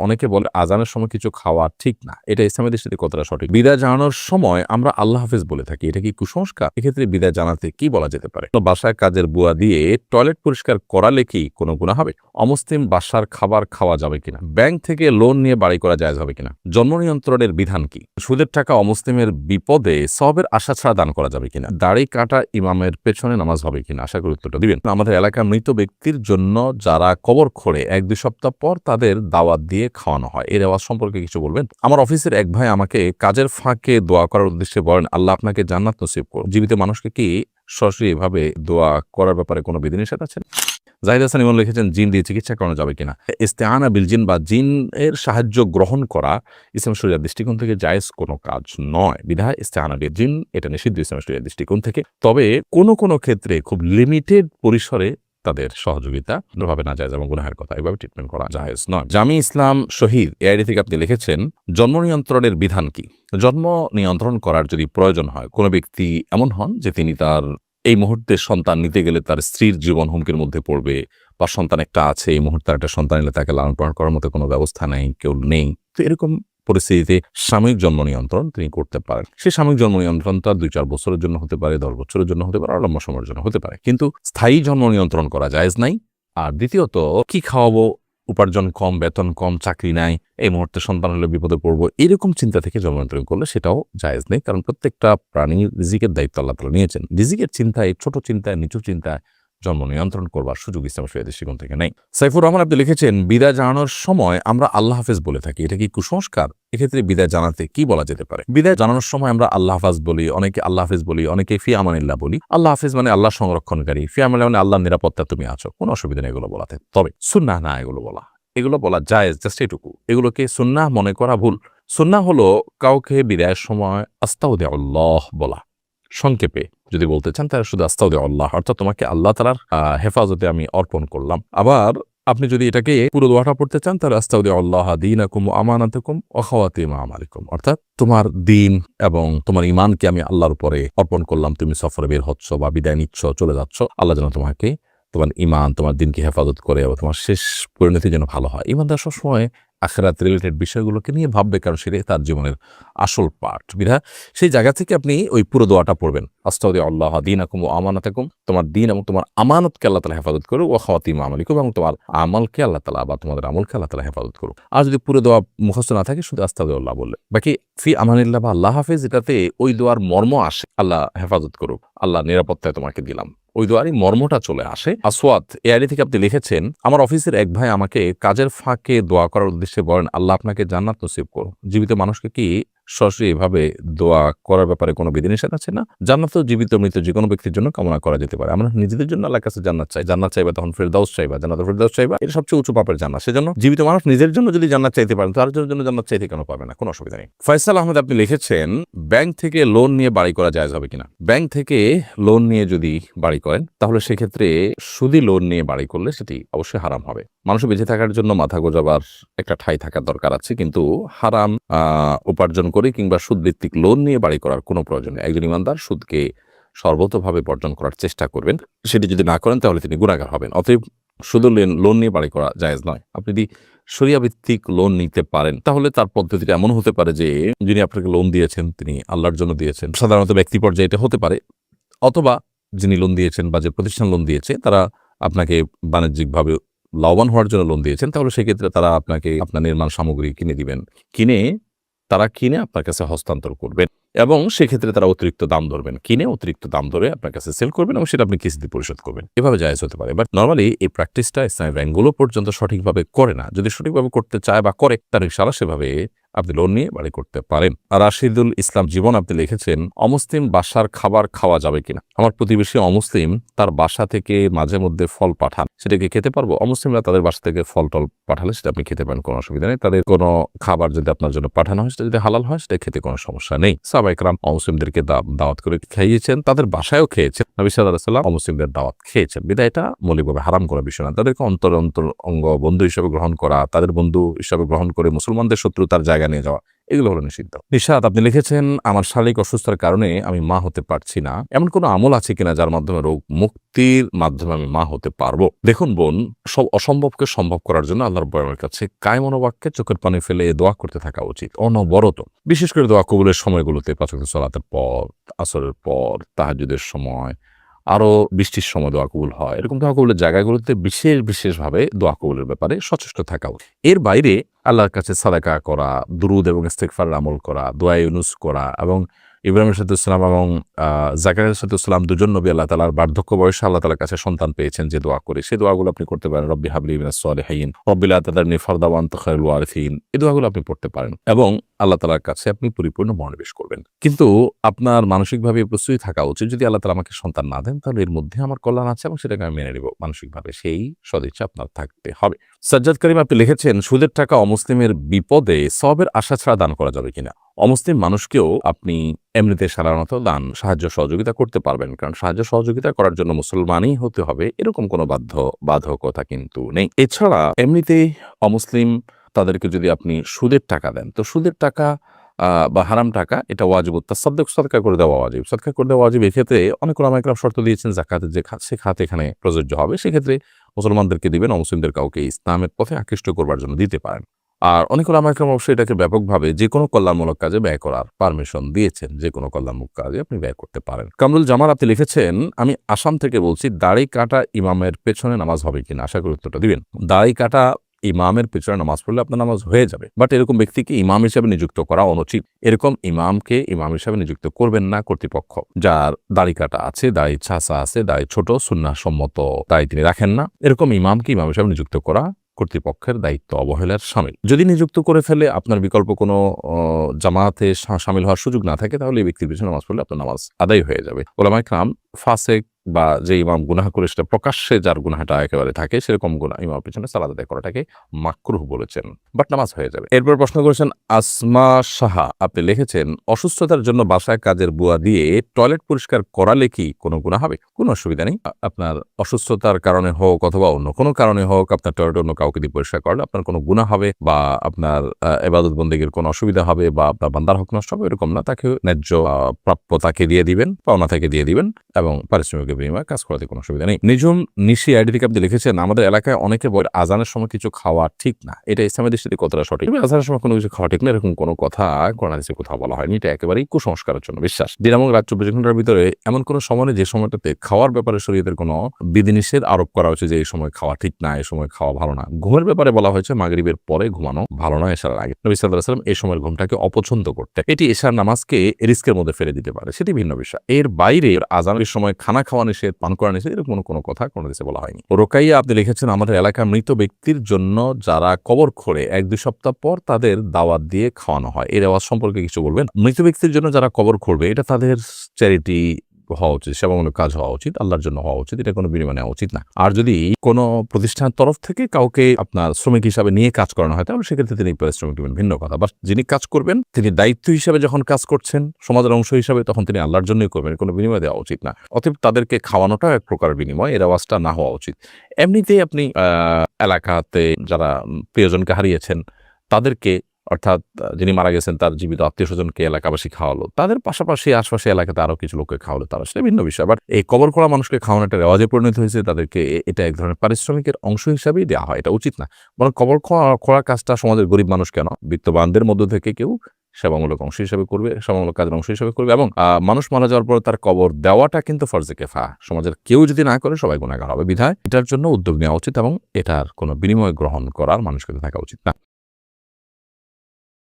অনেকে বলে আজানের সময় কিছু খাওয়া ঠিক না, এটা ইসলামের দৃষ্টিতে কতটা সঠিক? বিদায় জানানোর সময় আমরা আল্লাহ হাফেজ বলে থাকি, এটা কি কুসংস্কার? এক্ষেত্রে বিদায় জানাতে কি বলা যেতে পারে? বাসায় কাজের বুয়া দিয়ে টয়লেট পরিষ্কার করালে কি কোনো গুনাহ হবে? অমুসলিম বাসার খাবার খাওয়া যাবে কিনা? ব্যাংক থেকে লোন নিয়ে বাড়ি করা জায়েজ হবে কিনা? জন্ম নিয়ন্ত্রণের বিধান কি? সুদের টাকা অমুসলিমের বিপদে সওয়াবের আশা ছাড়া দান করা যাবে কিনা? দাড়ি কাটা ইমামের পেছনে নামাজ হবে কিনা? আশা করি উত্তরটা দিবেন। আমাদের এলাকার মৃত ব্যক্তির জন্য যারা কবর খোঁড়ে 1-2 সপ্তাহ পর তাদের দাওয়াত দিয়ে খাওয়ানো হয়, এর আওয়াজ সম্পর্কে কিছু বলবেন? আমার অফিসের এক ভাই আমাকে কাজের ফাঁকে দোয়া করার উদ্দেশ্যে বলেন, আল্লাহ আপনাকে জান্নাত নসিব করুন। জীবিত মানুষকে কি সরাসরি এভাবে দোয়া করার ব্যাপারে কোনো বিধিনিষেধ আছে? জাহিদ হাসান ইমন লিখেছেন, জিন দিয়ে চিকিৎসা করানো যাবে কিনা? ইস্তেআনা বিল জিন বা জিনের সাহায্য গ্রহণ করা ইসলাম শরীয়তের দৃষ্টিকোণ থেকে জায়েজ কোনো কাজ নয়, বিধায় ইস্তেআনা বিল জিন এটা নিষিদ্ধ ইসলাম শরীয়তের দৃষ্টিকোণ থেকে। তবে কোনো ক্ষেত্রে খুব লিমিটেড পরিসরে তাদের সহযোগিতা ভাবে না জায়েজ এবং গুনাহের কথা, এভাবে ট্রিটমেন্ট করা জায়েজ নয়। জামি ইসলাম শহীদ এআইডি থেকে আপনি লিখেছেন, জন্ম নিয়ন্ত্রণের বিধান কি? জন্ম নিয়ন্ত্রণ করার যদি প্রয়োজন হয়, কোনো ব্যক্তি এমন হন যে তিনি তার এই মুহূর্তে সন্তান নিতে গেলে তার স্ত্রীর জীবন হুমকির মধ্যে পড়বে, বা সন্তান একটা আছে, এই মুহূর্তে একটা সন্তান এলে তাকে লালন পালন করার মতো কোনো ব্যবস্থা নেই, কেউ নেই, তো এরকম পরিস্থিতিতে সাময়িক জন্ম নিয়ন্ত্রণ তিনি করতে পারেন। সেই সাময়িক জন্ম নিয়ন্ত্রণটা 2-4 বছরের জন্য হতে পারে, 10 বছরের জন্য হতে পারে, আর লম্বা সময়ের জন্য হতে পারে, কিন্তু স্থায়ী জন্ম নিয়ন্ত্রণ করা জায়েজ নাই। আর দ্বিতীয়ত, কি খাওয়াবো, উপার্জন কম, বেতন কম, চাকরি নাই, এই মুহূর্তে সন্তান হলে বিপদে পড়বো, এরকম চিন্তা থেকে জন্ম নিয়ন্ত্রণ করলে সেটাও জায়েজ নেই। কারণ প্রত্যেকটা প্রাণীর রিজিকের দায়িত্ব আল্লাহ তাআলা নিয়েছেন। রিজিকের চিন্তায়, ছোট চিন্তায়, নিচু চিন্তায় জন্ম নিয়ন্ত্রণ করবার সুযোগ ইসলাম শরীয়তের দৃষ্টিকোণ থেকে নেই। সাইফুর রহমান আপনি লিখেছেন, বিদায় জানানোর সময় আমরা আল্লাহ হাফেজ বলে থাকি, এটা কি কুসংস্কার? এক্ষেত্রে বিদায় জানাতে কি বলা যেতে পারে? বিদায় জানানোর সময় আমরা আল্লাহ হাফেজ বলি, অনেকে আল্লাহ হাফেজ বলি, অনেকে ফি আমানিল্লাহ বলি। আল্লাহ হাফেজ মানে আল্লাহ সংরক্ষণকারী, ফি আমানিল্লাহ মানে আল্লাহর নিরাপত্তা তুমি আছো, কোনো অসুবিধা নেই এগুলো বলাতে। তবে সুন্নাহ না এগুলো বলা জায়েজ, জাস্ট এটুকু। এগুলোকে সুন্নাহ মনে করা ভুল। সুন্নাহ হলো কাউকে বিদায়ের সময় আস্তাউদিআল্লাহ বলা। সংক্ষেপে যদি বলতে চান তাহলে শুধু আস্তাউদিআল্লাহ, অর্থাৎ তোমাকে আল্লাহ তাআলার হেফাজতে আমি অর্পণ করলাম। আবার আপনি যদি এটাকে পুরো দোয়াটা পড়তে চান তাহলে আস্তাউদিআল্লাহ দীনাকুম ওয়া আমানাতাকুম ওয়া খাওয়াতিম আমালিকুম, অর্থাৎ তোমার দিন এবং তোমার ঈমানকে আমি আল্লাহর উপরে অর্পণ করলাম। তুমি সফরে বের হচ্ছ বা বিদায় নিচ্ছ, চলে যাচ্ছ, আল্লাহ যেন তোমাকে তোমার ঈমান, তোমার দিনকে হেফাজত করে এবং তোমার শেষ পরিণতি যেন ভালো হয়। ঈমানদার সবসময় আখিরাত রিলেটেড বিষয়গুলোকে নিয়ে ভাববে, কারণ সেটাই তার জীবনের আসল পার্ট। বিধায় সেই জায়গা থেকে আপনি ওই পুরো দোয়াটা পড়বেন, আস্তাউদিআল্লাহ দীনাকুম ওয়া আমানাতাকুম, তোমার দিন এবং তোমার আমানতকে আল্লাহ তাআলা হেফাজত করুক, ওয়া খাওয়াতিম আমালিকুম, এবং তোমার আমলকে আল্লাহ তাআলা বা তোমাদের আমলকে আল্লাহ তাআলা হেফাজত করুক। আর যদি পুরো দোয়া মুখস্থ না থাকে, শুধু আস্তাউদিআল্লাহ বললে, বাকি ফি আমানিল্লাহ বা আল্লাহ হাফেজ, এটাতে ওই দোয়ার মর্ম আসে, আল্লাহ হেফাজত করুক, আল্লাহ নিরাপত্তায় তোমাকে দিলাম, ওই দোয়ারই মর্মটা চলে আসে। আসওয়াদ এআইডি থেকে আপনি লিখেছেন, আমার অফিসের এক ভাই আমাকে কাজের ফাঁকে দোয়া করার উদ্দেশ্যে বলেন, আল্লাহ আপনাকে জান্নাত নসিব করুন। জীবিত মানুষকে কি সরাসরি এভাবে দোয়া করার ব্যাপারে কোনো বিধিনিষেধ আছে? না। জান্নাত জীবিত মৃত যে কোনো ব্যক্তির জন্য কামনা করা যেতে পারে। আমরা নিজেদের জন্য আল্লাহর কাছে জান্নাত চাইবা, তখন ফেরদাউস চাইবা, জান্নাতুল ফেরদাউস চাইবা, এটা সবচেয়ে উঁচু পাপের জান্নাত। সেজন্য জীবিত মানুষ নিজের জন্য যদি জান্নাত চাইতে পারেন, তার জন্য জান্নাত চাইতে কেন পারবে না? কোনো অসুবিধা নেই। ফয়সাল আহমেদ আপনি লিখেছেন, ব্যাংক থেকে লোন নিয়ে বাড়ি করা জায়েজ হবে কিনা? ব্যাংক থেকে লোন নিয়ে যদি বাড়ি করেন তাহলে সেক্ষেত্রে সুদি লোন নিয়ে বাড়ি করলে সেটি অবশ্যই হারাম হবে। মানুষ বেঁচে থাকার জন্য মাথা গোজাবার একটা ঠাঁই থাকার দরকার আছে, কিন্তু হারাম উপার্জন করে কিংবা সুদভিত্তিক লোন নিয়ে বাড়ি করার কোনো প্রয়োজন নেই। একজন ইমানদার সুদকে সর্বতভাবে বর্জন করার চেষ্টা করবেন, সেটি যদি না করেন তাহলে তিনি গুনাহগার হবেন। অতএব শুধু লোন নিয়ে বাড়ি করা জায়েজ নয়। আপনি যদি শরিয়া ভিত্তিক লোন নিতে পারেন তাহলে তার পদ্ধতিটা এমন হতে পারে যে যিনি আপনাকে লোন দিয়েছেন তিনি আল্লাহর জন্য দিয়েছেন, সাধারণত ব্যক্তি পর্যায়ে এটা হতে পারে, অথবা যিনি লোন দিয়েছেন বা যে প্রতিষ্ঠান লোন দিয়েছে তারা আপনাকে বাণিজ্যিকভাবে লাভবান হওয়ার জন্য লোন দিয়েছেন, তাহলে সেক্ষেত্রে তারা আপনাকে আপনার নির্মাণ সামগ্রী কিনে দিবেন, কিনে আপনার কাছে হস্তান্তর করবেন, এবং সেক্ষেত্রে তারা অতিরিক্ত দাম ধরবেন, কিনে অতিরিক্ত দাম ধরে আপনার কাছে সেল করবেন এবং সেটা আপনি কিস্তি পরিশোধ করবেন। এভাবে জায়েজ হতে পারে, বাট নর্মালি এই প্র্যাকটিসটা ইসলামী ব্যাংকগুলো পর্যন্ত সঠিকভাবে করে না। যদি সঠিকভাবে করতে চায় বা করে, তার ইনশাআল্লাহ সেভাবে আপনি লোন নিয়ে বাড়ি করতে পারেন। রাশিদুল ইসলাম জীবন আপনি লিখেছেন, অমুসলিম বাসার খাবার খাওয়া যাবে কিনা? আমার প্রতিবেশী অমুসলিম, তার বাসা থেকে মাঝে মধ্যে ফল পাঠান, সেটাকে খেতে পারবো? অমুসলিমরা তাদের বাসা থেকে ফল টল পাঠালে সেটা আপনি খেতে পারেন, কোনো অসুবিধা নেই। তাদের কোনো খাবার যদি আপনার জন্য পাঠানো হয়, সেটা যদি হালাল হয়, সেটা খেতে কোনো সমস্যা নেই। সাহাবায়ে কেরাম অমুসলিমদেরকে দাওয়াত করে খাইয়েছেন, তাদের বাসায়ও খেয়েছেন, নবী সাল্লাল্লাহু আলাইহি ওয়াসাল্লাম অমুসলিমদের দাওয়াত খেয়েছেন। বিধায় এটা মৌলিকভাবে হারাম করা বিষয় না। তাদেরকে অন্তর অঙ্গ বন্ধু হিসেবে গ্রহণ করা, তাদের বন্ধু হিসেবে গ্রহণ করে মুসলমানদের শত্রুতার জায়গা নিয়ে যাওয়া, এগুলো হলো নিষিদ্ধ। নিশাত আপনি লিখেছেন, আমার শারীরিক অসুস্থতার কারণে আমি মা হতে পারছি না, এমন কোনো আমল আছে কিনা যার মাধ্যমে রোগ মুক্তির মাধ্যমে আমি মা হতে পারবো? দেখুন বোন, সব অসম্ভবকে সম্ভব করার জন্য আল্লাহ রাব্বুল আলামিনের কাছে কায় মনোবাক্যে চোখের পানি ফেলে দোয়া করতে থাকা উচিত অনবরত। বিশেষ করে দোয়া কবুলের সময়গুলোতে, পাঁচ ওয়াক্ত সালাতের পর, আসরের পর, তাহাজ্জুদের সময়, আরো বৃষ্টির সময় দোয়া কবুল হয়। এরকম দোয়া কবুলের জায়গাগুলোতে বিশেষভাবে দোয়া কবুলের ব্যাপারে সচেষ্ট থাকা উচিত। এর বাইরে আল্লাহর কাছে সাদাকা করা, দুরুদ এবং ইস্তিগফারের আমল করা, দোয়া ইউনুস করা এবং ইব্রাহিম সালাম এবং জাকারিয়া সালাম দুজন নবী আল্লাহ তাআলার বার্ধক্য বয়সে আল্লাহ তাআলার কাছে সন্তান পেয়েছেন যে দোয়া করে, সেই দোয়াগুলো আপনি করতে পারেন। রব্বি হাবলি মিনাস সলিহিন, রব্বি লা তাদারনি ফারদা ওয়া আনতা খায়রুল ওয়ারিসিন, এই দোয়াগুলো আপনি পড়তে পারেন এবং আল্লাহ তাআলার কাছে আপনি পরিপূর্ণ মনোনিবেশ করবেন। কিন্তু আপনার মানসিকভাবে প্রস্তুতি থাকা উচিত, যদি আল্লাহ তাআলা আমাকে সন্তান না দেন তাহলে এর মধ্যে আমার কল্যাণ আছে এবং সেটাকে আমি মেনে নিব মানসিকভাবে, সেই সদিচ্ছা আপনার থাকতে হবে। সাজ্জাদ করিম আপনি লিখেছেন, সুদের টাকা অমুসলিমের বিপদে সওয়াবের আশা ছাড়া দান করা যাবে কিনা? অমুসলিম মানুষকেও আপনি এমনিতে সাধারণত দান, সাহায্য সহযোগিতা করতে পারবেন, কারণ সাহায্য সহযোগিতা করার জন্য মুসলমানই হতে হবে এরকম কোনো বাধ্যকতা কিন্তু নেই। এছাড়া এমনিতেই অমুসলিম তাদেরকে যদি আপনি সুদের টাকা দেন, তো সুদের টাকা বা হারাম টাকা, এটা ওয়াজিব তাসাদ্দুক, সদকা করে দেওয়া ওয়াজিব। সদকা করে দেওয়া ওয়াজিব। এক্ষেত্রে অনেক ওলামা ইকরাম শর্ত দিয়েছেন, যাকাতের যে খাত, সে খাত এখানে প্রযোজ্য হবে। সেক্ষেত্রে মুসলমানদেরকে দিবেন, অমুসলিমদের কাউকে ইসলামের পথে আকৃষ্ট করবার জন্য দিতে পারেন। আর অনেক ওলামা ইকরাম অবশ্যই এটাকে ব্যাপকভাবে যেকোনো কল্যাণমূলক কাজে ব্যয় করার পারমিশন দিয়েছেন। যেকোনো কল্যাণমূলক কাজে আপনি ব্যয় করতে পারেন। কামরুল জামাল আপনি লিখেছেন, আমি আসাম থেকে বলছি, দাড়ি কাটা ইমামের পেছনে নামাজ হবে কিনা? আশা করি উত্তরটা দিবেন। দাড়ি কাটা ইমামের পেছনে নামাজ পড়লে আপনার নামাজ হয়ে যাবে, বাট এরকম ব্যক্তিকে ইমাম হিসেবে নিযুক্ত করা অনুচিত। এরকম ইমামকে ইমাম হিসেবে নিযুক্ত করবেন না কর্তৃপক্ষ। যার দাড়ি কাটা আছে, দাড়ি ছাঁচা আছে, দাড়ি ছোট, সুন্নাহ সম্মত দাড়ি তিনি রাখেন না, এরকম ইমামকে ইমাম হিসেবে নিযুক্ত করা কর্তৃপক্ষের দায়িত্ব অবহেলার শামিল। যদি নিযুক্ত করে ফেলে, আপনার বিকল্প কোনো জামাতে শামিল হওয়ার সুযোগ না থাকে, তাহলে এই ব্যক্তির পিছনে নামাজ পড়লে আপনার নামাজ আদায় হয়ে যাবে। ওলামা ইকরাম ফাসেক বা যে ইমাম গুনাহ করে সেটা প্রকাশ্যে, যার গুনাহটা একেবারে থাকে, সেরকম ইমামের পিছনে সালাত আদায় করাটাকে মাকরুহ বলেছেন, বাট নামাজ হয়ে যাবে। এরপর প্রশ্ন করেছেন আসমা সাহা, আপনি লিখেছেন, অসুস্থতার জন্য বাসায় কাজের বুয়া দিয়ে টয়লেট পরিষ্কার করালে কি কোনো গুনাহ হবে? কোনো অসুবিধা নেই। আপনার অসুস্থতার কারণে হোক অথবা অন্য কোনো কারণে হোক, আপনার টয়লেট অন্য কাউকে দিয়ে পরিষ্কার করলে আপনার কোনো গুনাহ হবে বা আপনার ইবাদত বন্দেগীর কোনো অসুবিধা হবে বা আপনার বান্দার হক নষ্ট হবে, এরকম না। তাকে ন্যায্য প্রাপ্য তাকে দিয়ে দিবেন, পাওনা থেকে দিয়ে দিবেন এবং পারিশ্রমিক বিনিময়ে কাজ করাতে কোনো অসুবিধা নেই। নিজুম নিশি আইডি থেকে আপনি লিখেছেন, আমাদের এলাকায় অনেকে বলে আজানের সময় কিছু খাওয়া ঠিক না, এটা ইসলামের দৃষ্টিতে কতটা সঠিক? আজানের সময় কোনো কিছু খাওয়া ঠিক না, এরকম কোনো কথা কোরআন হাদিসে কোথাও বলা হয়নি। এটা একেবারেই কুসংস্কারের জন্য বিশ্বাস। দিন এবং রাত 24 ঘন্টার ভিতরে এমন কোনো সময় নেই যে সময়টাতে খাওয়ার ব্যাপারে শরীয়তের কোনো বিধিনিষেধ আরোপ করা হয়েছে যে এই সময় খাওয়া ঠিক না, এই সময় খাওয়া ভালো না। ঘুমের ব্যাপারে বলা হয়েছে মাগরিবের পরে ঘুমানো ভালো নয়, এশার আগে। নবী সাল্লাল্লাহু আলাইহি ওয়াসাল্লাম এই সময়ের ঘুমটাকে অপছন্দ করতে, এটি এশার নামাজকে রিস্কের মধ্যে ফেলে দিতে পারে, সেটি ভিন্ন বিষয়। এর বাইরে আজানের সময় খানা খাওয়া নিষেধ, পান করা নিষেধ, এরকম কোনো কথা কোনো দেশে বলা হয়নি। রোকাইয়া আপনি লিখেছেন, আমাদের এলাকার মৃত ব্যক্তির জন্য যারা কবর খোঁড়ে 1-2 সপ্তাহ পর তাদের দাওয়াত দিয়ে খাওয়ানো হয়, এই রেওয়াজ সম্পর্কে কিছু বলবেন? মৃত ব্যক্তির জন্য যারা কবর খোঁড়বে, এটা তাদের চ্যারিটি হওয়া উচিত, সেবামূলক কাজ হওয়া উচিত, আল্লাহর জন্য হওয়া উচিত, এটা কোনো বিনিময় নেওয়া উচিত না। আর যদি কোনো প্রতিষ্ঠানের তরফ থেকে কাউকে আপনার শ্রমিক হিসাবে নিয়ে কাজ করানো হয়, তাহলে সেক্ষেত্রে তিনি পারিশ্রমিক দিবেন, ভিন্ন কথা। বাট যিনি কাজ করবেন, তিনি দায়িত্ব হিসাবে যখন কাজ করছেন, সমাজের অংশ হিসাবে, তখন তিনি আল্লাহর জন্যই করবেন, কোনো বিনিময় দেওয়া উচিত না। অতএব তাদেরকে খাওয়ানোটাও এক প্রকার বিনিময়, এর আওয়াজটা না হওয়া উচিত। এমনিতেই আপনি এলাকাতে যারা প্রিয়জনকে হারিয়েছেন তাদেরকে, অর্থাৎ যিনি মারা গেছেন তার জীবিত আত্মীয় স্বজনকে এলাকাবাসী খাওয়ালো, তাদের পাশাপাশি আশপাশে এলাকাতে আরো কিছু লোককে খাওয়ালো, তারা সেটা ভিন্ন বিষয়। বাট এই কবর করা মানুষকে খাওয়ানো একটা রেওয়াজে পরিণত হয়েছে, তাদেরকে এটা এক ধরনের পারিশ্রমিকের অংশ হিসাবেই দেওয়া হয়, এটা উচিত না। বরং কবর করা কাজটা সমাজের গরিব মানুষ কেন, বিত্তবানদের মধ্য থেকে কেউ সেবামূলক অংশ হিসাবে করবে, সেবামূলক কাজের অংশ হিসাবে করবে। এবং মানুষ মারা যাওয়ার পর তার কবর দেওয়াটা কিন্তু ফরজে কিফায়া, সমাজের কেউ যদি না করে সবাই গুনাহগার হবে। বিধায় এটার জন্য উদ্যোগ নেওয়া উচিত এবং এটার কোনো বিনিময় গ্রহণ করার মানুষকে থাকা উচিত না।